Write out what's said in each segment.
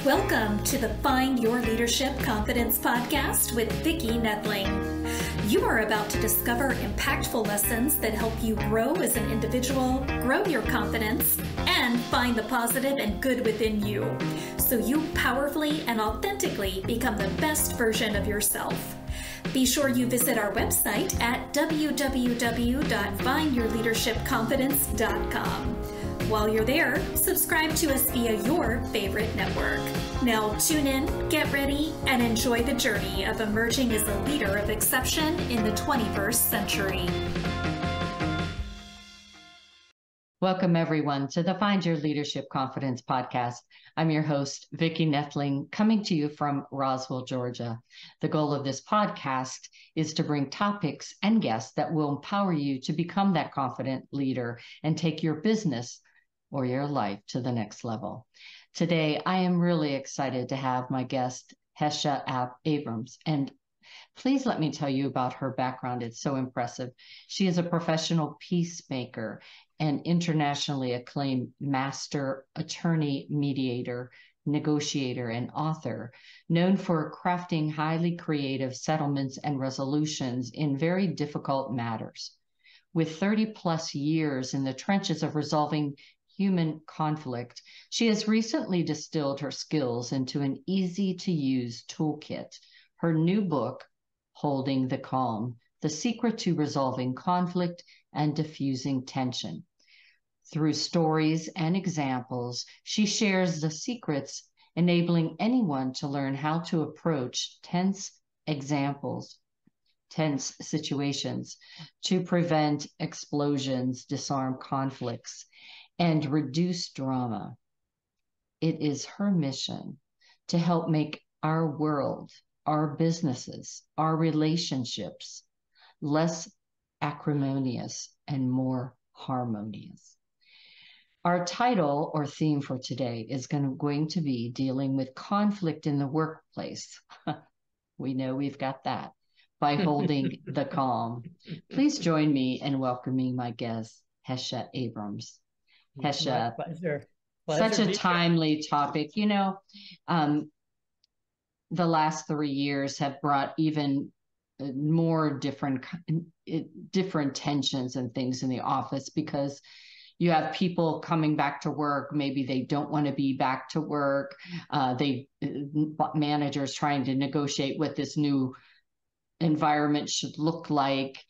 Welcome to the Find Your Leadership Confidence podcast with Vicki Noethling. You are about to discover impactful lessons that help you grow as an individual, grow your confidence, and find the positive and good within you, so you powerfully and authentically become the best version of yourself. Be sure you visit our website at www.findyourleadershipconfidence.com. While you're there, subscribe to us via your favorite network. Now tune in, get ready, and enjoy the journey of emerging as a leader of exception in the 21st century. Welcome, everyone, to the Find Your Leadership Confidence podcast. I'm your host, Vicki Noethling, coming to you from Roswell, Georgia. The goal of this podcast is to bring topics and guests that will empower you to become that confident leader and take your business or your life to the next level. Today, I am really excited to have my guest, Hesha Abrams. And please let me tell you about her background. It's so impressive. She is a professional peacemaker and internationally acclaimed master attorney, mediator, negotiator, and author, known for crafting highly creative settlements and resolutions in very difficult matters. With 30 plus years in the trenches of resolving human conflict, she has recently distilled her skills into an easy-to-use toolkit. Her new book, Holding the Calm, The Secret to Resolving Conflict and Diffusing Tension. Through stories and examples, she shares the secrets enabling anyone to learn how to approach tense situations to prevent explosions, disarm conflicts, and reduce drama. It is her mission to help make our world, our businesses, our relationships less acrimonious and more harmonious. Our title or theme for today is going to be dealing with conflict in the workplace. We know we've got that by holding the calm. Please join me in welcoming my guest, Hesha Abrams. Hesha, pleasure. Such a timely topic. You know, the last 3 years have brought even more different tensions and things in the office, because you have people coming back to work. Maybe they don't want to be back to work. Managers trying to negotiate what this new environment should look like.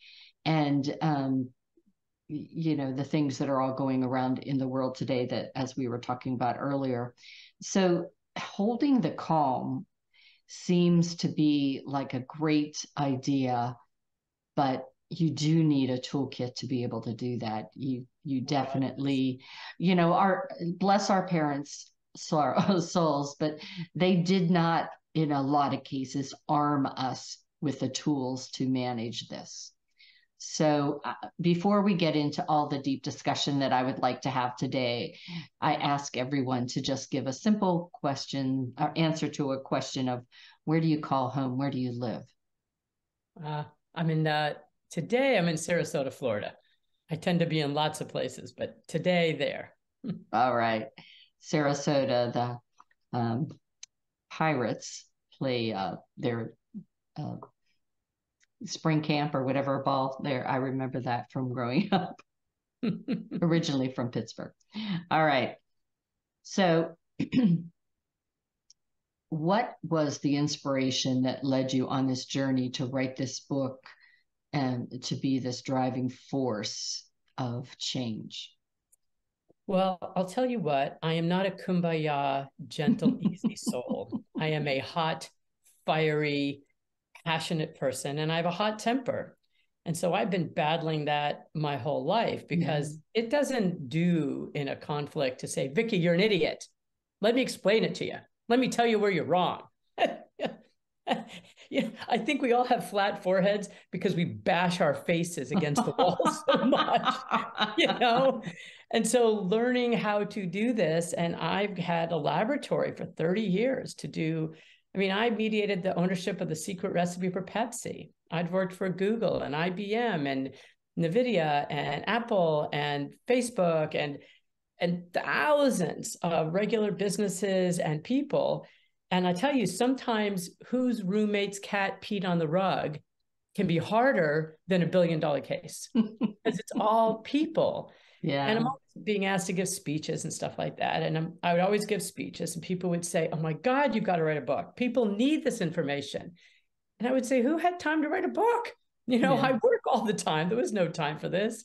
And, you know, the things that are all going around in the world today that, as we were talking about earlier. So holding the calm seems to be like a great idea, but you do need a toolkit to be able to do that. You definitely, you know, bless our parents' souls, but they did not, in a lot of cases, arm us with the tools to manage this. So before we get into all the deep discussion that I would like to have today, I ask everyone to just give a simple question or answer to a question of, where do you call home? Where do you live? Today I'm in Sarasota, Florida. I tend to be in lots of places, but today there. All right. Sarasota, the Pirates play their spring camp or whatever ball there. I remember that from growing up, originally from Pittsburgh. All right. So what was the inspiration that led you on this journey to write this book and to be this driving force of change? Well, I'll tell you what, I am not a kumbaya, gentle, easy soul. I am a hot, fiery, passionate person, and I have a hot temper. And so I've been battling that my whole life, because it doesn't do in a conflict to say, Vicki, you're an idiot. Let me explain it to you. Let me tell you where you're wrong. Yeah, I think we all have flat foreheads because we bash our faces against the wall so much, you know? And so learning how to do this, and I've had a laboratory for 30 years to do. I mediated the ownership of the secret recipe for Pepsi. I'd worked for Google and IBM and NVIDIA and Apple and Facebook. And and thousands of regular businesses and people. And I tell you, sometimes whose roommate's cat peed on the rug can be harder than $1 billion case because it's all people. Yeah. And I'm always being asked to give speeches and stuff like that. And I would always give speeches and people would say, oh my God, you've got to write a book. People need this information. And I would say, who had time to write a book? You know, I work all the time. There was no time for this.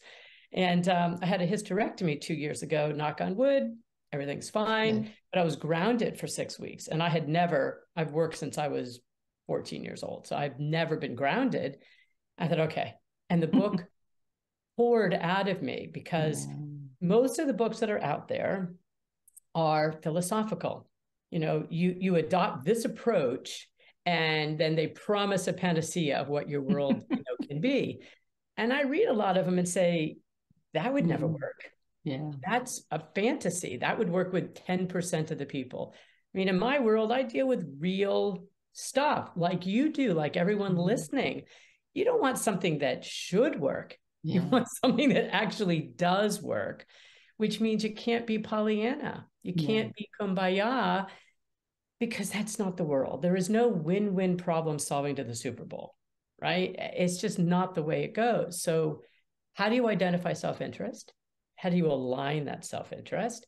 And I had a hysterectomy 2 years ago, knock on wood, everything's fine. But I was grounded for 6 weeks. And I've worked since I was 14 years old. So I've never been grounded. I thought, okay. And the book poured out of me because most of the books that are out there are philosophical. You know, you adopt this approach and then they promise a panacea of what your world can be. And I read a lot of them and say, that would never work. Yeah. That's a fantasy. That would work with 10% of the people. I mean, in my world, I deal with real stuff like you do, like everyone listening. You don't want something that should work. You want something that actually does work, which means you can't be Pollyanna. You can't be kumbaya, because that's not the world. There is no win-win problem solving to the Super Bowl, right? It's just not the way it goes. So how do you identify self-interest? How do you align that self-interest?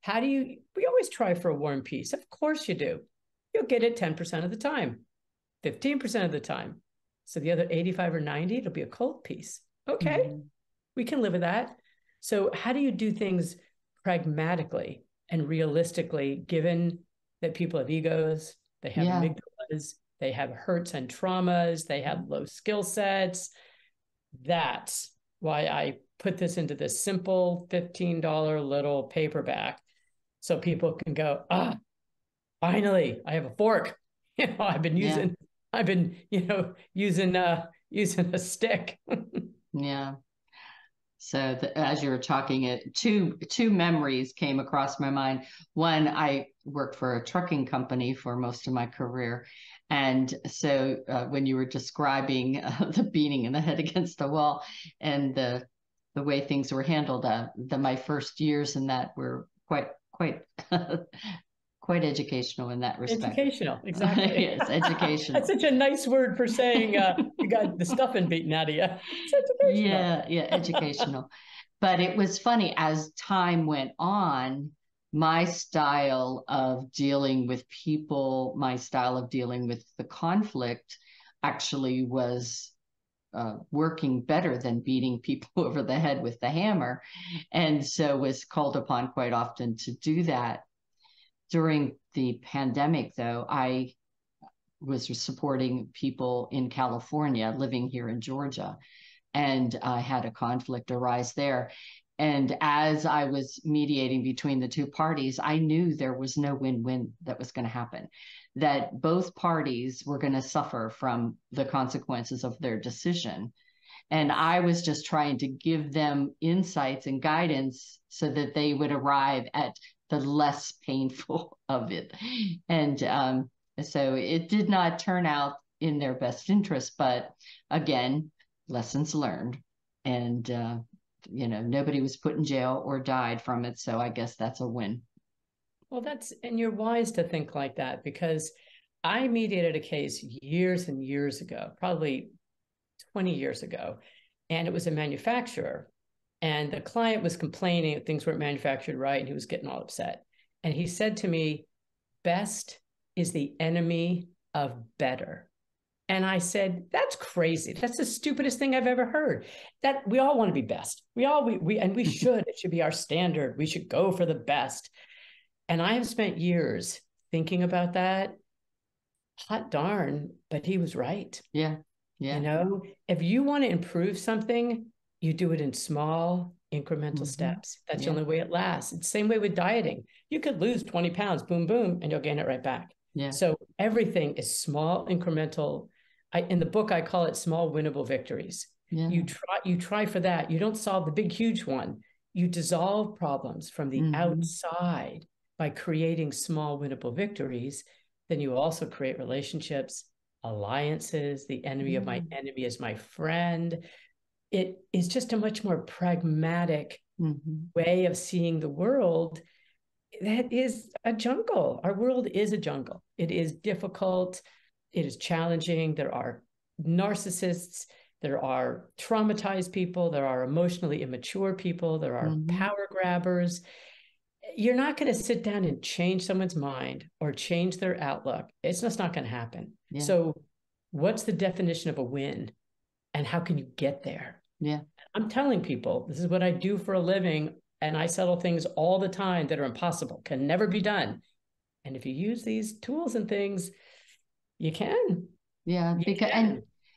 We always try for a warm peace. Of course you do. You'll get it 10% of the time, 15% of the time. So the other 85 or 90, it'll be a cold peace. Okay, we can live with that. So how do you do things pragmatically and realistically, given that people have egos, they have amygdalas, they have hurts and traumas, they have low skill sets? That's why I put this into this simple $15 little paperback so people can go, finally, I have a fork. I've been using a stick. Yeah. So as you were talking, two memories came across my mind. One, I worked for a trucking company for most of my career. And so when you were describing the beating in the head against the wall and the way things were handled, my first years in that were quite quite educational in that respect. Educational, exactly. Yes, educational. That's such a nice word for saying you got the stuffing beaten out of you. It's educational. Yeah, educational. But it was funny, as time went on, my style of dealing with people, my style of dealing with the conflict actually was working better than beating people over the head with the hammer. And so was called upon quite often to do that. During the pandemic, though, I was supporting people in California living here in Georgia, and I had a conflict arise there. And as I was mediating between the two parties, I knew there was no win-win that was going to happen, that both parties were going to suffer from the consequences of their decision. And I was just trying to give them insights and guidance so that they would arrive at the less painful of it. And so it did not turn out in their best interest, but again, lessons learned. And, nobody was put in jail or died from it. So I guess that's a win. Well, and you're wise to think like that, because I mediated a case years and years ago, probably 20 years ago, and it was a manufacturer. And the client was complaining that things weren't manufactured right, and he was getting all upset. And he said to me, best is the enemy of better. And I said, that's crazy. That's the stupidest thing I've ever heard. That we all want to be best. We should. It should be our standard. We should go for the best. And I have spent years thinking about that. Hot darn, but he was right. Yeah. If you want to improve something, you do it in small incremental steps. That's the only way it lasts. It's the same way with dieting. You could lose 20 pounds, boom, boom, and you'll gain it right back. Yeah. So everything is small incremental. In the book, I call it small winnable victories. Yeah. You try for that. You don't solve the big, huge one. You dissolve problems from the outside by creating small winnable victories. Then you also create relationships, alliances. The enemy of my enemy is my friend. It is just a much more pragmatic way of seeing the world, that is a jungle. Our world is a jungle. It is difficult. It is challenging. There are narcissists. There are traumatized people. There are emotionally immature people. There are power grabbers. You're not going to sit down and change someone's mind or change their outlook. It's just not going to happen. Yeah. So what's the definition of a win? And how can you get there? Yeah. I'm telling people, this is what I do for a living. And I settle things all the time that are impossible, can never be done. And if you use these tools and things, you can. Yeah.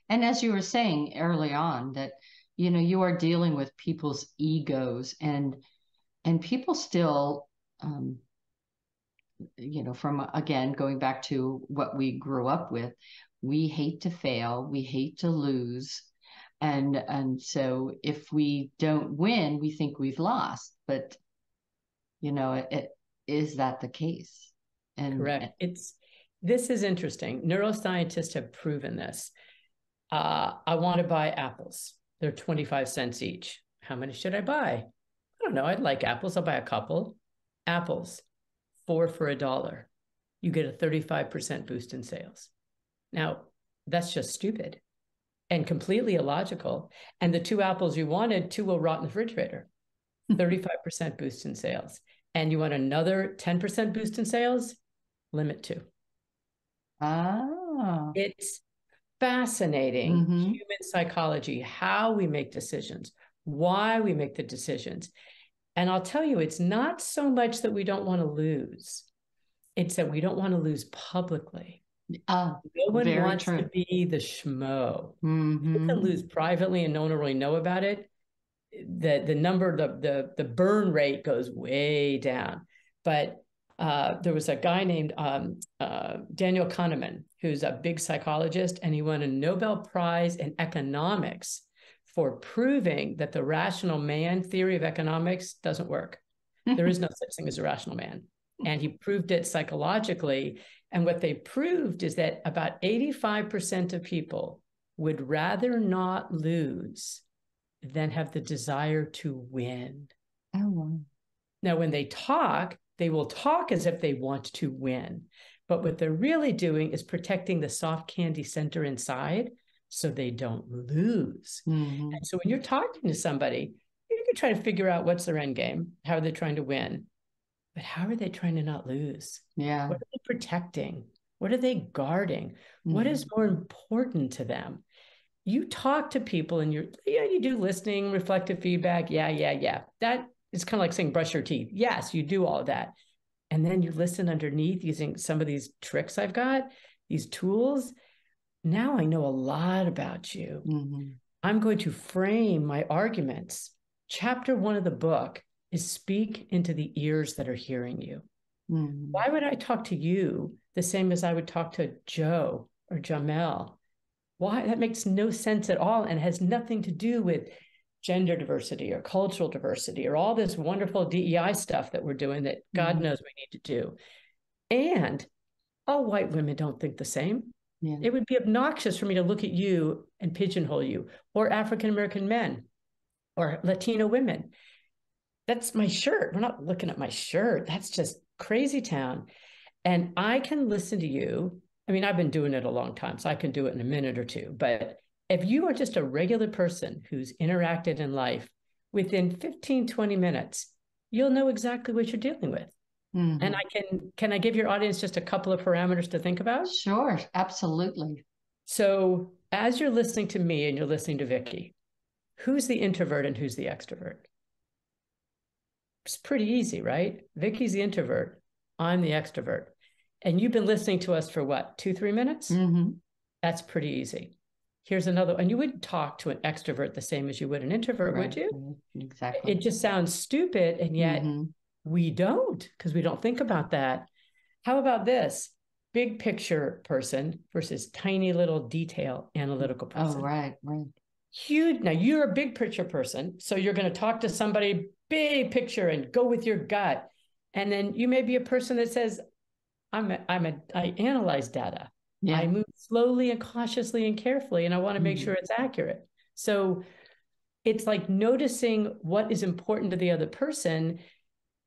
And as you were saying early on, that, you are dealing with people's egos and people still, from, again, going back to what we grew up with, we hate to fail, we hate to lose. And so if we don't win, we think we've lost, but is that the case? And correct. This is interesting. Neuroscientists have proven this. I want to buy apples. They're 25 cents each. How many should I buy? I don't know. I'd like apples. I'll buy a couple. Apples, 4 for $1. You get a 35% boost in sales. Now, that's just stupid and completely illogical. And the 2 apples you wanted, 2 will rot in the refrigerator. 35% boost in sales. And you want another 10% boost in sales? Limit 2. Oh. It's fascinating. Human psychology, how we make decisions, why we make the decisions. And I'll tell you, it's not so much that we don't want to lose. It's that we don't want to lose publicly. No one wants to be the schmo. You can lose privately and no one will really know about it. The number, the burn rate goes way down. But there was a guy named Daniel Kahneman, who's a big psychologist, and he won a Nobel Prize in economics for proving that the rational man theory of economics doesn't work. There is no such thing as a rational man. And he proved it psychologically. And what they proved is that about 85% of people would rather not lose than have the desire to win. Oh, wow. Now, when they will talk as if they want to win. But what they're really doing is protecting the soft candy center inside so they don't lose. And so when you're talking to somebody, you can try to figure out what's their end game. How are they trying to win? But how are they trying to not lose? Yeah. What are they protecting? What are they guarding? What is more important to them? You talk to people and you do listening, reflective feedback. Yeah. That is kind of like saying brush your teeth. Yes, you do all of that. And then you listen underneath using some of these tricks I've got, these tools. Now I know a lot about you. I'm going to frame my arguments. Chapter 1 of the book is speak into the ears that are hearing you. Why would I talk to you the same as I would talk to Joe or Jamel? Why? That makes no sense at all and has nothing to do with gender diversity or cultural diversity or all this wonderful DEI stuff that we're doing that God knows we need to do. And all white women don't think the same. Yeah. It would be obnoxious for me to look at you and pigeonhole you, or African-American men or Latino women. That's my shirt. We're not looking at my shirt. That's just crazy town. And I can listen to you. I mean, I've been doing it a long time, so I can do it in a minute or two. But if you are just a regular person who's interacted in life, within 15, 20 minutes, you'll know exactly what you're dealing with. And can I give your audience just a couple of parameters to think about? Sure, absolutely. So as you're listening to me and you're listening to Vicki, who's the introvert and who's the extrovert? It's pretty easy, right? Vicki's the introvert. I'm the extrovert. And you've been listening to us for what, 2-3 minutes? That's pretty easy. Here's another, and you wouldn't talk to an extrovert the same as you would an introvert, would you? Exactly. It just sounds stupid, and yet we don't, because we don't think about that. How about this? Big picture person versus tiny little detail analytical person. Oh, right. Huge. Now you're a big picture person, so you're going to talk to somebody big picture and go with your gut. And then you may be a person that says, I analyze data. Yeah. I move slowly and cautiously and carefully, and I want to make sure it's accurate. So it's like noticing what is important to the other person,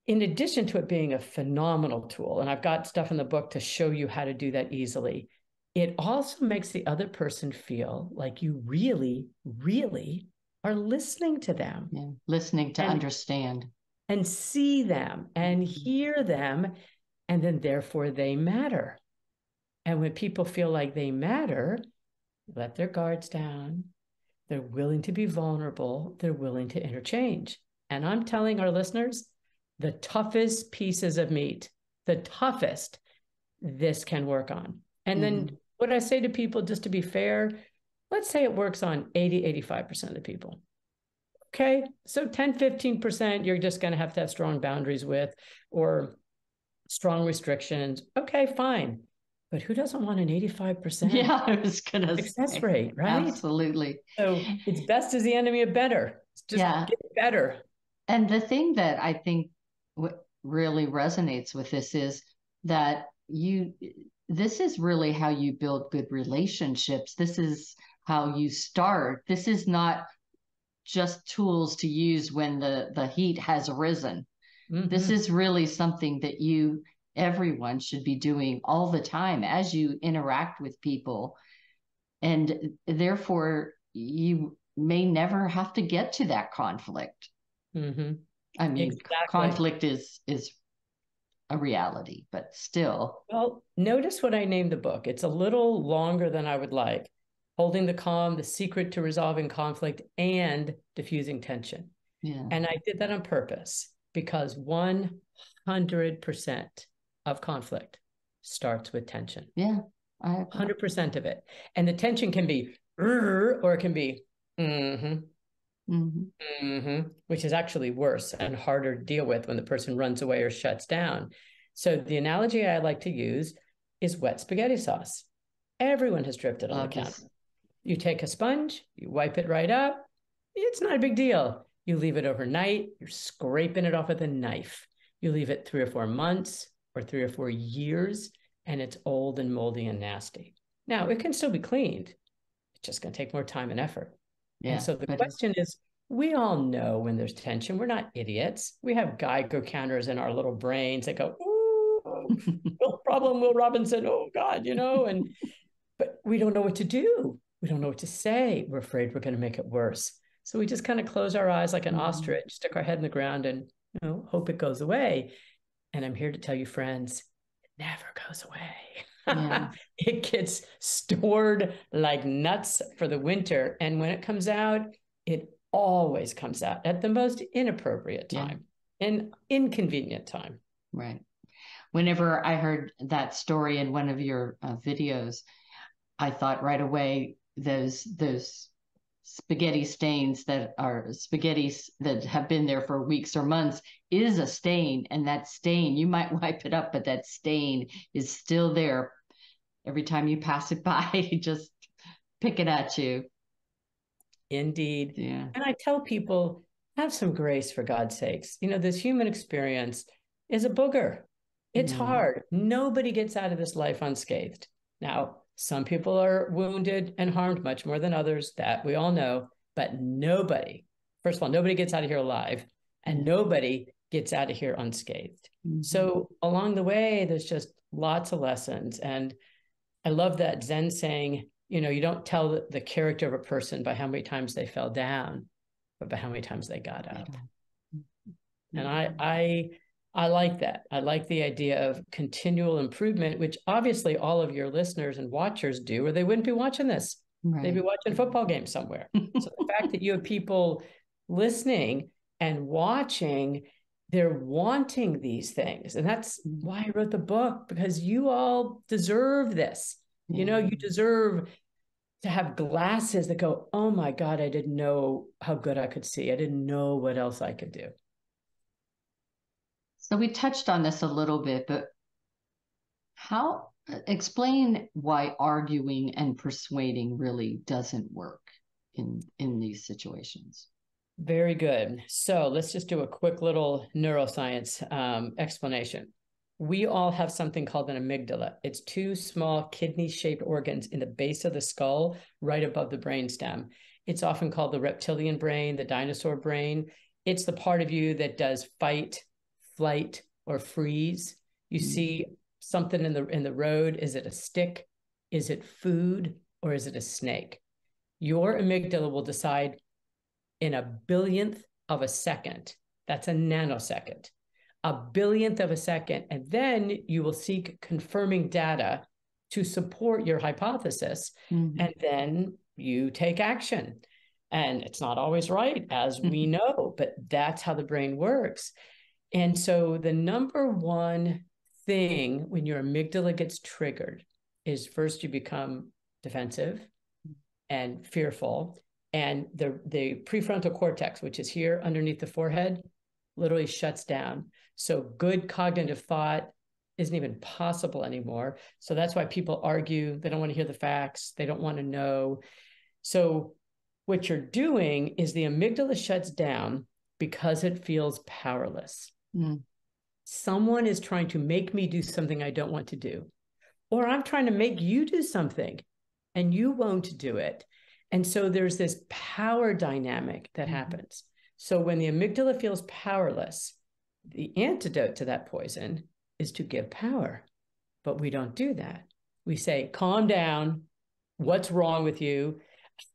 in addition to it being a phenomenal tool. And I've got stuff in the book to show you how to do that easily. It also makes the other person feel like you really, really are listening to them. Yeah. Listening to understand. And see them and hear them. And then therefore they matter. And when people feel like they matter, let their guards down. They're willing to be vulnerable. They're willing to interchange. And I'm telling our listeners, the toughest pieces of meat, the toughest, this can work on. And then what I say to people, just to be fair, let's say it works on 80, 85% of the people. Okay, so 10, 15%, you're just going to have strong boundaries with, or strong restrictions. Okay, fine. But who doesn't want an 85% yeah, I was gonna success say, rate, right? Absolutely. So it's best is the enemy of better. It's just get better. And the thing that I think what really resonates with this is that this is really how you build good relationships. This is how you start. This is not just tools to use when the heat has risen. This is really something that everyone should be doing all the time as you interact with people. And therefore, you may never have to get to that conflict. I mean, conflict is a reality, but still. Well, notice what I named the book. It's a little longer than I would like. Holding the Calm, The Secret to Resolving Conflict and Diffusing Tension. Yeah. And I did that on purpose because 100% of conflict starts with tension. Yeah. 100% of it. And the tension can be, or it can be, which is actually worse and harder to deal with when the person runs away or shuts down. So the analogy I like to use is wet spaghetti sauce. Everyone has drifted on the counter. You take a sponge, you wipe it right up. It's not a big deal. You leave it overnight. You're scraping it off with a knife. You leave it 3 or 4 months or 3 or 4 years, and it's old and moldy and nasty. Now, it can still be cleaned. It's just going to take more time and effort. Yeah, and so the question is, we all know when there's tension. We're not idiots. We have Geico counters in our little brains that go, oh, no problem, Will Robinson. Oh, God, but we don't know what to do. We don't know what to say. We're afraid we're going to make it worse. So we just kind of close our eyes like an ostrich, stick our head in the ground and hope it goes away. And I'm here to tell you, friends, it never goes away. Yeah. It gets stored like nuts for the winter. And when it comes out, it always comes out at the most inappropriate time and inconvenient time. Right. Whenever I heard that story in one of your videos, I thought right away, those spaghetti stains that are spaghettis that have been there for weeks or months is a stain. And that stain, you might wipe it up, but that stain is still there. Every time you pass it by, just pick it at you. Indeed. Yeah. And I tell people, have some grace for God's sakes. This human experience is a booger. It's hard. Nobody gets out of this life unscathed. Now, some people are wounded and harmed much more than others, that we all know, but nobody, first of all, nobody gets out of here alive, and nobody gets out of here unscathed. So along the way, there's just lots of lessons. And I love that Zen saying, you don't tell the character of a person by how many times they fell down, but by how many times they got up. And I like that. I like the idea of continual improvement, which obviously all of your listeners and watchers do, or they wouldn't be watching this. Right. They'd be watching football games somewhere. So the fact that you have people listening and watching, they're wanting these things. And that's why I wrote the book, because you all deserve this. You deserve to have glasses that go, oh my God, I didn't know how good I could see. I didn't know what else I could do. So we touched on this a little bit, but explain why arguing and persuading really doesn't work in these situations. Very good. So let's just do a quick little neuroscience explanation. We all have something called an amygdala. It's 2 small kidney-shaped organs in the base of the skull, right above the brainstem. It's often called the reptilian brain, the dinosaur brain. It's the part of you that does fight, flight, or freeze. You see something in the road. Is it a stick? Is it food? Or is it a snake? Your amygdala will decide in a billionth of a second. That's a nanosecond. A billionth of a second. And then you will seek confirming data to support your hypothesis. And then you take action. And it's not always right, as we know, but that's how the brain works. And so the number one thing when your amygdala gets triggered is first you become defensive and fearful. And the prefrontal cortex, which is here underneath the forehead, literally shuts down. So good cognitive thought isn't even possible anymore. So that's why people argue. They don't want to hear the facts. They don't want to know. So what you're doing is the amygdala shuts down because it feels powerless. Someone is trying to make me do something I don't want to do. Or I'm trying to make you do something and you won't do it. And so there's this power dynamic that happens. So when the amygdala feels powerless, the antidote to that poison is to give power. But we don't do that. We say, calm down. What's wrong with you?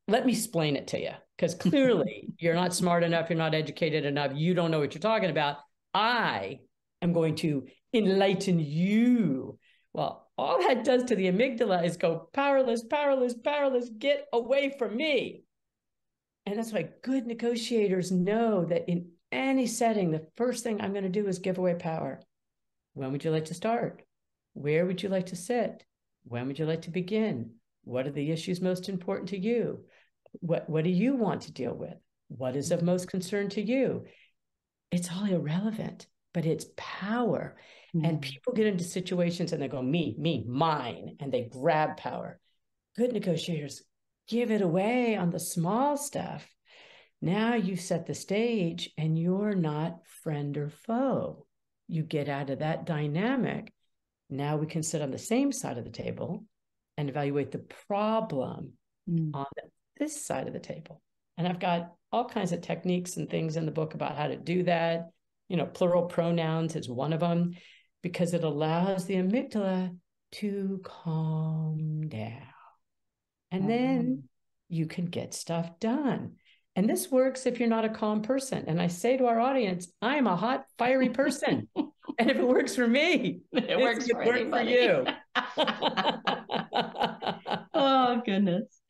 Let me explain it to you. Because clearly you're not smart enough. You're not educated enough. You don't know what you're talking about. I am going to enlighten you. Well, all that does to the amygdala is go powerless, powerless, powerless, get away from me. And that's why good negotiators know that in any setting, the first thing I'm going to do is give away power. When would you like to start? Where would you like to sit? When would you like to begin? What are the issues most important to you? What do you want to deal with? What is of most concern to you? It's all irrelevant, but it's power. And people get into situations and they go, me, mine, and they grab power. Good negotiators give it away on the small stuff. Now you set the stage and you're not friend or foe. You get out of that dynamic. Now we can sit on the same side of the table and evaluate the problem on this side of the table. And I've got all kinds of techniques and things in the book about how to do that. You know, plural pronouns is one of them, because it allows the amygdala to calm down. And then you can get stuff done. And this works if you're not a calm person. And I say to our audience, I'm a hot, fiery person. And if it works for me, it works for you. Oh, goodness.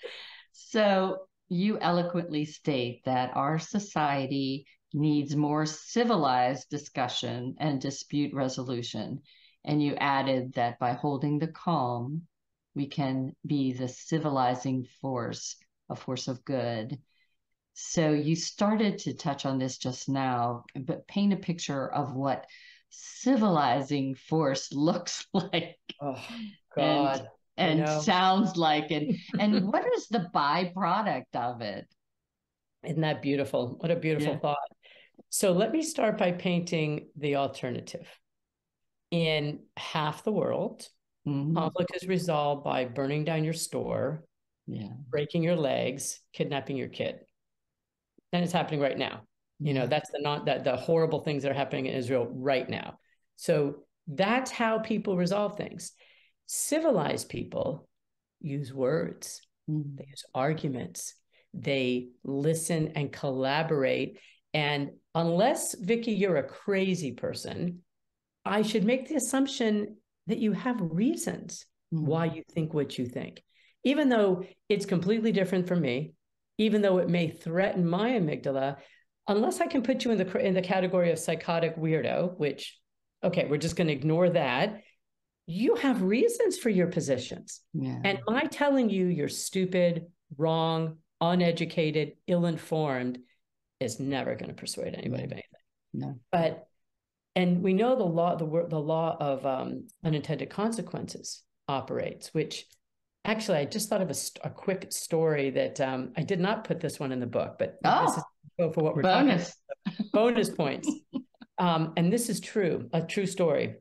So you eloquently state that our society needs more civilized discussion and dispute resolution. And you added that by holding the calm, we can be the civilizing force, a force of good. So you started to touch on this just now, but paint a picture of what civilizing force looks like. Oh, God. And sounds like it. And what is the byproduct of it? Isn't that beautiful? What a beautiful thought. So let me start by painting the alternative. In half the world, conflict is resolved by burning down your store, breaking your legs, kidnapping your kid. And it's happening right now. You know, that's the horrible things that are happening in Israel right now. So that's how people resolve things. Civilized people use words. They use arguments. They listen and collaborate. And unless, Vicki, you're a crazy person, I should make the assumption that you have reasons why you think what you think, even though it's completely different from me, even though it may threaten my amygdala. Unless I can put you in the category of psychotic weirdo, which, okay, we're just going to ignore that. You have reasons for your positions. And my telling you you're stupid, wrong, uneducated, ill-informed is never going to persuade anybody of anything. And we know the law of unintended consequences operates, which actually I just thought of a quick story that I did not put this one in the book, but this is for what we're talking about. Bonus points. And this is true, a true story.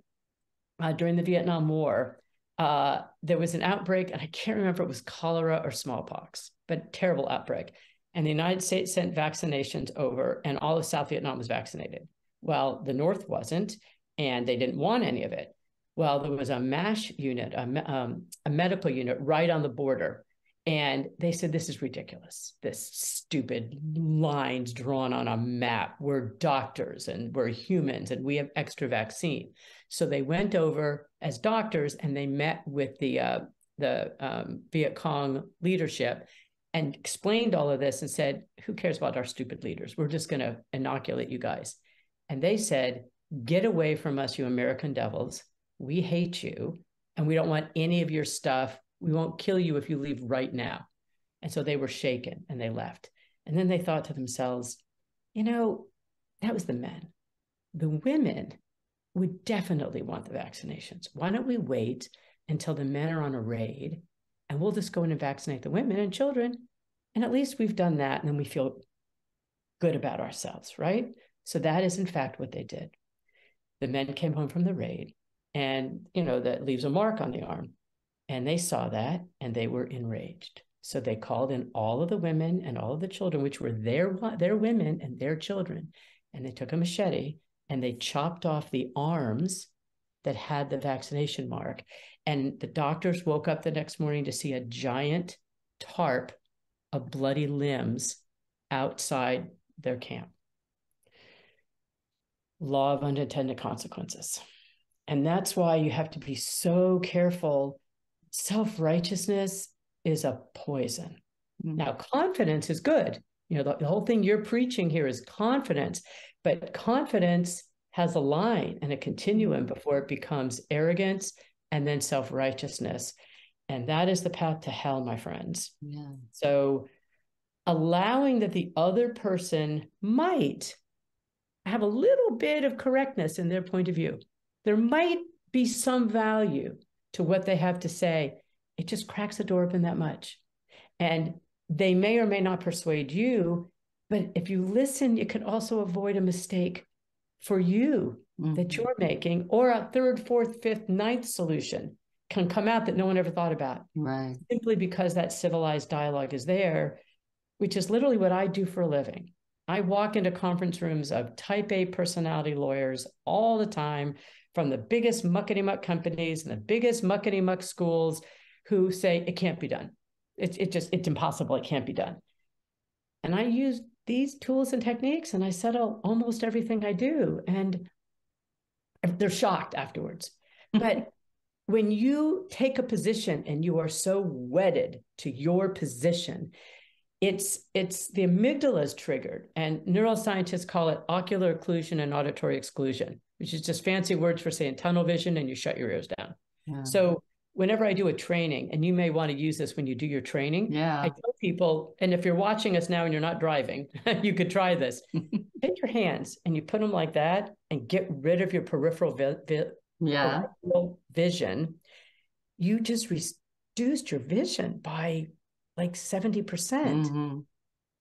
During the Vietnam War, there was an outbreak, and I can't remember if it was cholera or smallpox, but terrible outbreak. And the United States sent vaccinations over, and all of South Vietnam was vaccinated. Well, the North wasn't, and they didn't want any of it. Well, there was a MASH unit, a medical unit right on the border. And they said, this is ridiculous. This stupid lines drawn on a map. We're doctors and we're humans and we have extra vaccine. So they went over as doctors and they met with the Viet Cong leadership and explained all of this and said, who cares about our stupid leaders? We're just going to inoculate you guys. And they said, get away from us, you American devils. We hate you and we don't want any of your stuff. We won't kill you if you leave right now. And so they were shaken and they left. And then they thought to themselves, that was the men. The women would definitely want the vaccinations. Why don't we wait until the men are on a raid and we'll just go in and vaccinate the women and children. And at least we've done that. And then we feel good about ourselves, right? So that is in fact what they did. The men came home from the raid and, that leaves a mark on the arm. And they saw that and they were enraged. So they called in all of the women and all of the children, which were their women and their children. And they took a machete and they chopped off the arms that had the vaccination mark. And the doctors woke up the next morning to see a giant tarp of bloody limbs outside their camp. Law of unintended consequences. And that's why you have to be so careful. Self-righteousness is a poison. Now, confidence is good. The whole thing you're preaching here is confidence, but confidence has a line and a continuum before it becomes arrogance and then self-righteousness. And that is the path to hell, my friends. Yeah. So allowing that the other person might have a little bit of correctness in their point of view. There might be some value to what they have to say. It just cracks the door open that much. And they may or may not persuade you, but if you listen, you can also avoid a mistake for you that you're making, or a third, fourth, fifth, ninth solution can come out that no one ever thought about. Right. Simply because that civilized dialogue is there, which is literally what I do for a living. I walk into conference rooms of type A personality lawyers all the time, from the biggest muckety-muck companies and the biggest muckety-muck schools, who say it can't be done. It's impossible. It can't be done. And I use these tools and techniques and I settle almost everything I do. And they're shocked afterwards. But when you take a position and you are so wedded to your position, it's the amygdala is triggered. And neuroscientists call it ocular occlusion and auditory exclusion, which is just fancy words for saying tunnel vision and you shut your ears down. Yeah. So whenever I do a training, and you may want to use this when you do your training, I tell people, and if you're watching us now and you're not driving, you could try this. Take your hands and you put them like that and get rid of your peripheral vision. You just reduced your vision by like 70%.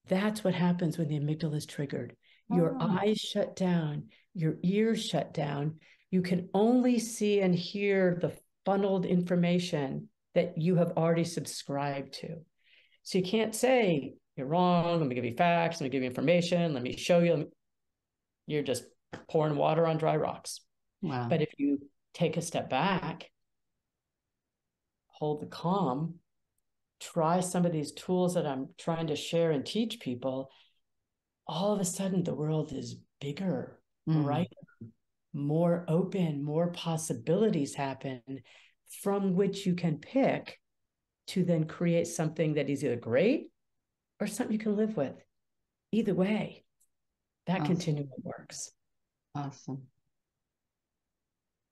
That's what happens when the amygdala is triggered. Your eyes shut down, your ears shut down. You can only see and hear the funneled information that you have already subscribed to. So you can't say, you're wrong, let me give you facts, let me give you information, let me show you. You're just pouring water on dry rocks. Wow. But if you take a step back, hold the calm, try some of these tools that I'm trying to share and teach people, all of a sudden the world is bigger, brighter, more open, more possibilities happen from which you can pick to then create something that is either great or something you can live with. Either way, that continuum works. Awesome.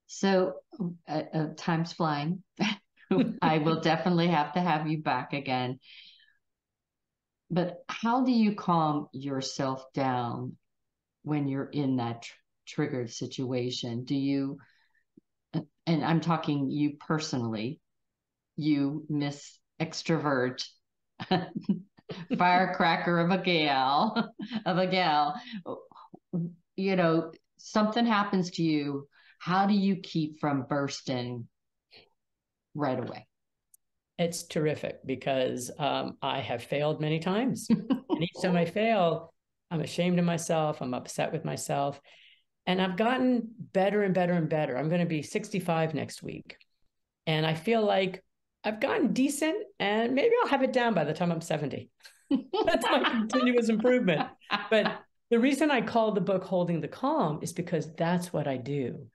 So time's flying. I will definitely have to have you back again. But how do you calm yourself down when you're in that triggered situation? Do you, and I'm talking you personally, you Miss Extrovert, firecracker of a gal, something happens to you. How do you keep from bursting right away? It's terrific because I have failed many times. And And each time I fail, I'm ashamed of myself. I'm upset with myself. And I've gotten better and better and better. I'm going to be 65 next week. And I feel like I've gotten decent, and maybe I'll have it down by the time I'm 70. That's my continuous improvement. But the reason I call the book Holding the Calm is because that's what I do.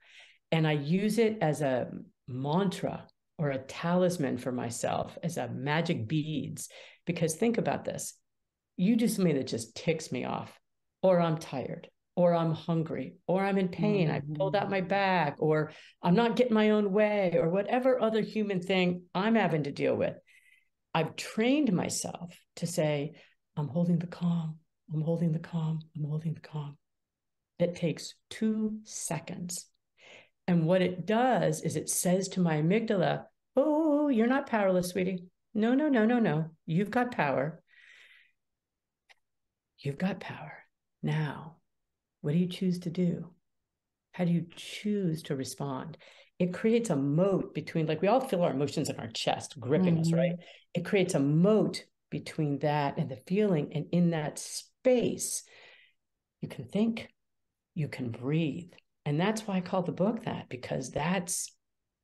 And I use it as a mantra or a talisman for myself, as a magic beads. Because think about this. You do something that just ticks me off, or I'm tired, or I'm hungry, or I'm in pain, I pulled out my back, or I'm not getting my own way, or whatever other human thing I'm having to deal with. I've trained myself to say, I'm holding the calm, I'm holding the calm, I'm holding the calm. It takes 2 seconds. And what it does is it says to my amygdala, oh, you're not powerless, sweetie. No, no, no, no, no. You've got power. You've got power. Now, what do you choose to do? How do you choose to respond? It creates a moat between, like, we all feel our emotions in our chest gripping us, right? It creates a moat between that and the feeling. And in that space, you can think, you can breathe. And that's why I call the book that, because that's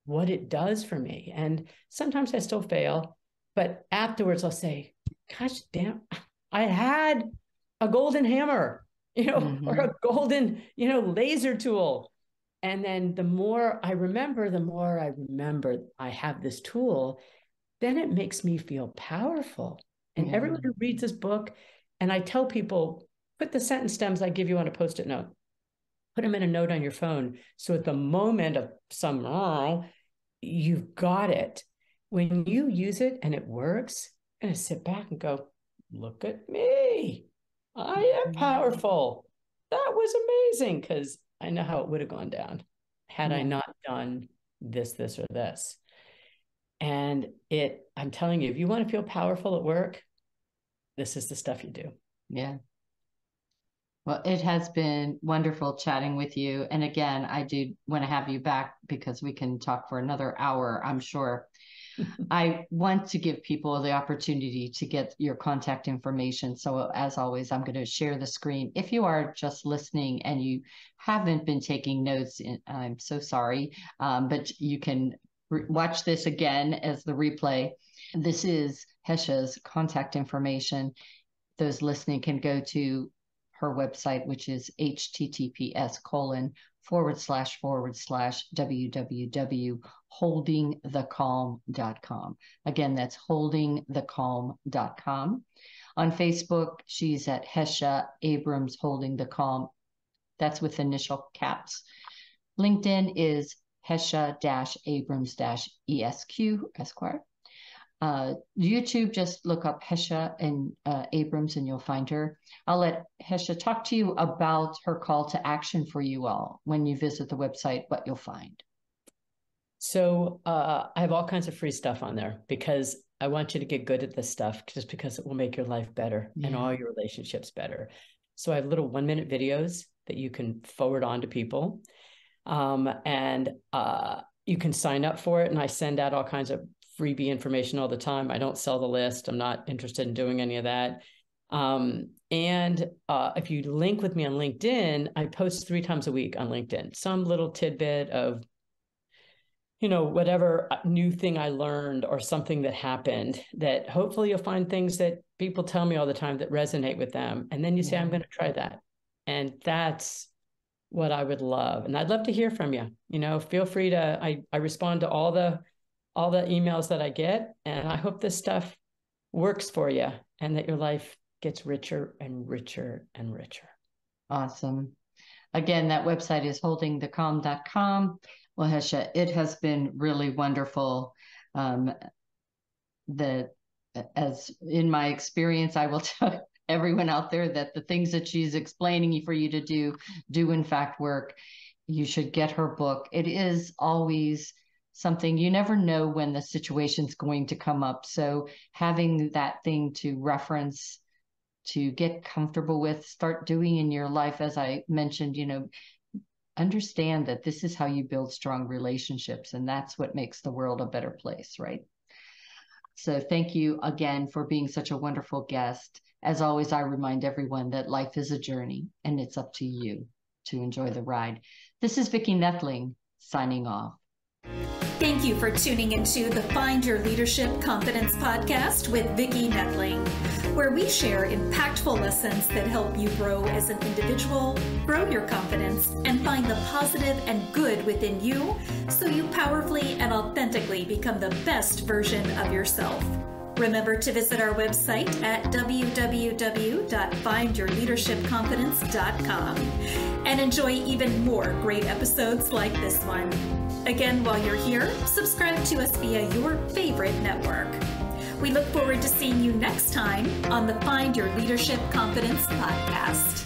what it does for me. And sometimes I still fail, but afterwards I'll say, gosh damn, I had a golden hammer, or a golden, laser tool. And then the more I remember I have this tool, then it makes me feel powerful. And everyone who reads this book, and I tell people, put the sentence stems I give you on a Post-it note, put them in a note on your phone. So at the moment of some, you've got it. When you use it and it works, you're going to sit back and go, look at me. I am powerful. That was amazing, because I know how it would have gone down had I not done this, or this. And I'm telling you, if you want to feel powerful at work, this is the stuff you do. Yeah. Well, it has been wonderful chatting with you. And again, I do want to have you back because we can talk for another hour, I'm sure. I want to give people the opportunity to get your contact information. So as always, I'm going to share the screen. If you are just listening and you haven't been taking notes, I'm so sorry, but you can watch this again as the replay. This is Hesha's contact information. Those listening can go to her website, which is https://www.holdingthecalm.com. Again, that's holdingthecalm.com. On Facebook, she's at Hesha Abrams Holding the Calm. That's with initial caps. LinkedIn is Hesha-Abrams-ESQ, Esquire. YouTube, just look up Hesha and Abrams and you'll find her. I'll let Hesha talk to you about her call to action for you all when you visit the website, what you'll find. So I have all kinds of free stuff on there because I want you to get good at this stuff, just because it will make your life better and all your relationships better. So I have little 1-minute videos that you can forward on to people. And you can sign up for it. And I send out all kinds of freebie information all the time. I don't sell the list. I'm not interested in doing any of that. And if you link with me on LinkedIn, I post 3 times a week on LinkedIn, some little tidbit of, whatever new thing I learned or something that happened, that hopefully you'll find things that people tell me all the time that resonate with them. And then you say, I'm going to try that. And that's what I would love. And I'd love to hear from you. Feel free to, I respond to all the emails that I get, and I hope this stuff works for you and that your life gets richer and richer and richer. Awesome. Again, that website is holdingthecalm.com. Well, Hesha, it has been really wonderful. As in my experience, I will tell everyone out there that the things that she's explaining for you to do in fact work. You should get her book. It is always something, you never know when the situation's going to come up. So having that thing to reference, to get comfortable with, start doing in your life, as I mentioned, understand that this is how you build strong relationships, and that's what makes the world a better place, right? So thank you again for being such a wonderful guest. As always, I remind everyone that life is a journey and it's up to you to enjoy the ride. This is Vicki Noethling signing off. Thank you for tuning into the Find Your Leadership Confidence podcast with Vicki Noethling, where we share impactful lessons that help you grow as an individual, grow your confidence, and find the positive and good within you so you powerfully and authentically become the best version of yourself. Remember to visit our website at www.findyourleadershipconfidence.com and enjoy even more great episodes like this one. Again, while you're here, subscribe to us via your favorite network. We look forward to seeing you next time on the Find Your Leadership Confidence podcast.